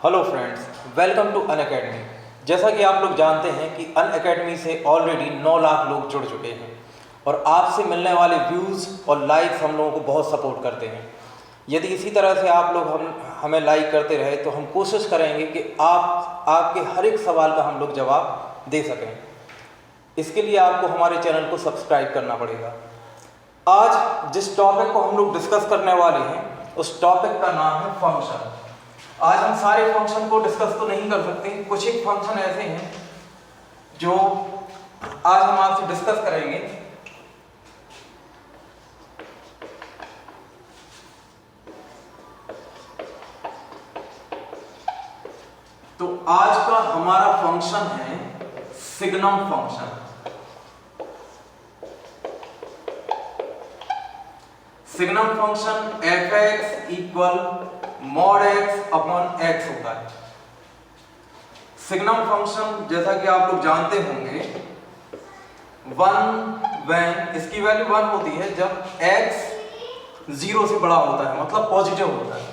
Hello friends, welcome to Unacademy. जैसा कि आप लोग जानते हैं कि अनअकैडमी से ऑलरेडी 9 लाख लोग जुड़ चुके हैं और आपसे मिलने वाले व्यूज़ और लाइक्स हम लोगों को बहुत सपोर्ट करते हैं। यदि इसी तरह से आप लोग हमें लाइक करते रहे तो हम कोशिश करेंगे कि आपके हर एक सवाल का हम लोग जवाब दे सकें। इसके लिए आपको हमारे चैनल को सब्सक्राइब करना पड़ेगा। आज जिस टॉपिक को हम लोग डिस्कस करने वाले हैं उस टॉपिक का नाम है फंक्शन। आज हम सारे फंक्शन को डिस्कस तो नहीं कर सकते, कुछ एक फंक्शन ऐसे हैं जो आज हम आपसे डिस्कस करेंगे। तो आज का हमारा फंक्शन है signum function. Signum function f(x) equal mod x upon x होता है। सिग्नम फंक्शन जैसा कि आप लोग जानते होंगे, इसकी वैल्यू 1 होती है जब x 0 से बड़ा होता है, मतलब पॉजिटिव होता है,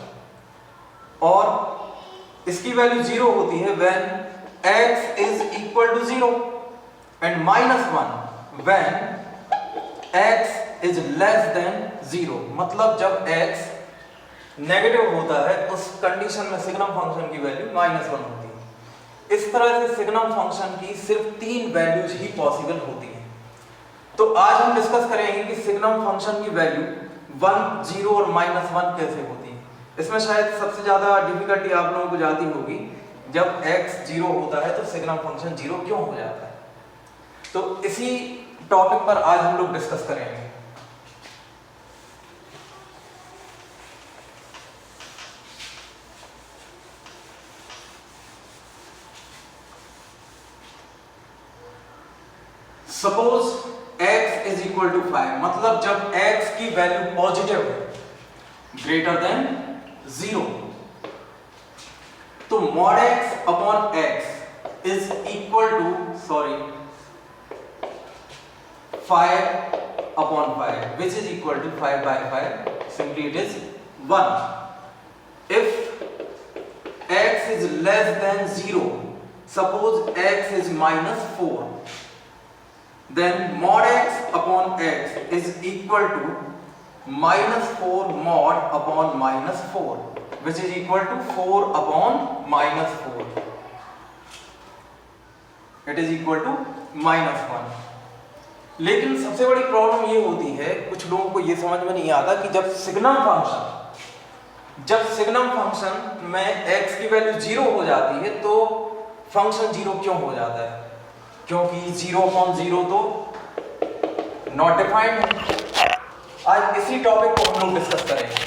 और इसकी वैल्यू 0 होती है when x is equal to 0 and -1 when x is less than 0, मतलब जब x नेगेटिव होता है उस कंडीशन में सिग्नम फंक्शन की वैल्यू -1 होती है। इस तरह से सिग्नम फंक्शन की सिर्फ 3 वैल्यूज ही पॉसिबल होती हैं। तो आज हम डिस्कस करेंगे कि सिग्नम फंक्शन की वैल्यू 1, 0 और -1 कैसे होती है। इसमें शायद सबसे ज्यादा डिफिकल्टी आप लोगों को जाती होगी, जब x 0 होता है तो सिग्नम फंक्शन 0 क्यों हो जाता है। तो इसी टॉपिक पर आज हम लोग डिस्कस करेंगे। Suppose x is equal to 5, मतलब जब x की वैल्यू पॉजिटिव है, ग्रेटर देन 0, तो mod x upon x is equal to 5 upon 5, which is equal to 5 by 5. Simply it is 1. If x is less than 0, suppose x is -4, then mod x upon x is equal to -4 mod upon -4, which is equal to 4 upon -4. It is equal to -1. लेकिन सबसे बड़ी problem ये होती है, कुछ लोगों को ये समझ में नहीं आता कि जब सिग्नम फंक्शन में x की वैल्यू 0 हो जाती है तो फंक्शन 0 क्यों हो जाता है, क्योंकि 0/0 तो नॉट डिफाइंड है। आज इसी टॉपिक को हम लोग डिस्कस करेंगे।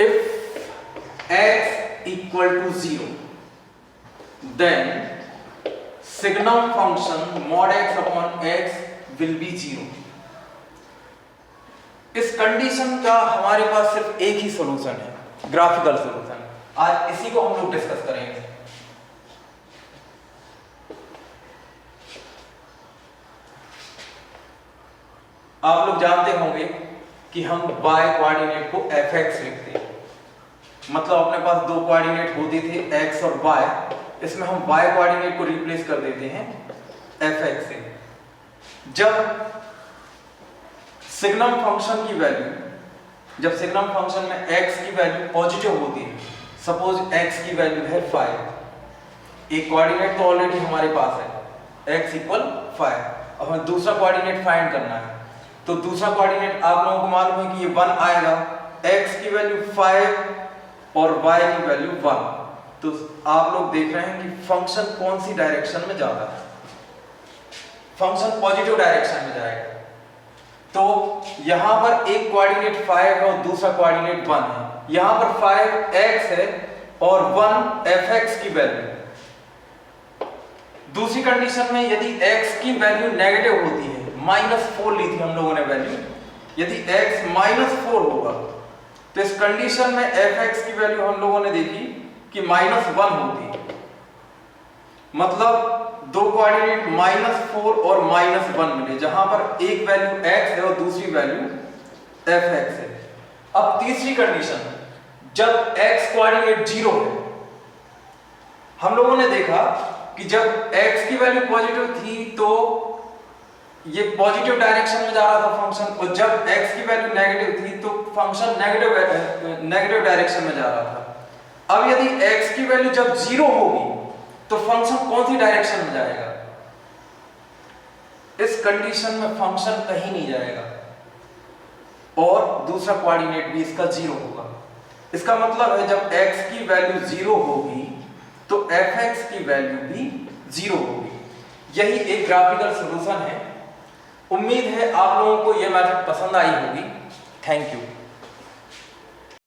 If x equal to 0, then signum function mod x upon x will be 0. इस कंडीशन का हमारे पास सिर्फ एक ही सॉल्यूशन है, ग्राफिकल सॉल्यूशन। आज इसी को हम लोग डिस्कस करेंगे। आप लोग जानते होंगे कि हम y कोऑर्डिनेट को fx लिखते हैं, मतलब अपने पास 2 कोऑर्डिनेट होते थे x और y, इसमें हम y कोऑर्डिनेट को रिप्लेस कर देते हैं fx से। जब सिग्नम फंक्शन की वैल्यू, जब सिग्नम फंक्शन में x की वैल्यू पॉजिटिव होती है, सपोज x की वैल्यू है 5, एक कोऑर्डिनेट तो ऑलरेडी हमारे पास है x इक्वल 5, अब हमें दूसरा कोऑर्डिनेट फाइंड करना है। तो दूसरा कोऑर्डिनेट आप लोगों को मालूम है कि ये 1 आएगा, x की वैल्यू 5 और y की वैल्यू 1। तो आप लोग देख रहे हैं कि फंक्शन कौन सी डायरेक्शन में जा रहा है, फंक्शन पॉजिटिव डायरेक्शन में जाएगा। तो यहां पर एक कोऑर्डिनेट 5 है और दूसरा कोऑर्डिनेट 1 है, यहां पर 5x है और 1 fx की वैल्यू। दूसरी कंडीशन में यदि x की वैल्यू नेगेटिव होती है, -4 ली थी हम लोगों ने वैल्यू, यदि x -4 होगा तो इस कंडीशन में fx की वैल्यू हम लोगों ने देखी कि -1 होती है, मतलब दो कोऑर्डिनेट -4 और -1 मिले, जहां पर एक वैल्यू x है और दूसरी वैल्यू fx है। अब तीसरी कंडीशन, जब x कोऑर्डिनेट 0 है, हम लोगों ने देखा कि जब x की वैल्यू पॉजिटिव थी तो ये पॉजिटिव डायरेक्शन में जा रहा था फंक्शन, और जब x की वैल्यू नेगेटिव थी तो फंक्शन नेगेटिव डायरेक्शन में जा रहा था। अब यदि x की वैल्यू जब 0 होगी तो फंक्शन कौन सी डायरेक्शन में जाएगा? इस कंडीशन में फंक्शन कहीं नहीं जाएगा और दूसरा कोऑर्डिनेट भी इसका 0 होगा। इसका मतलब है जब x की वैल्यू 0 होगी तो fx की वैल्यू भी 0 होगी। यही एक ग्राफिकल सॉल्यूशन है। उम्मीद है आप लोगों को यह मेथड पसंद आई होगी। Thank you.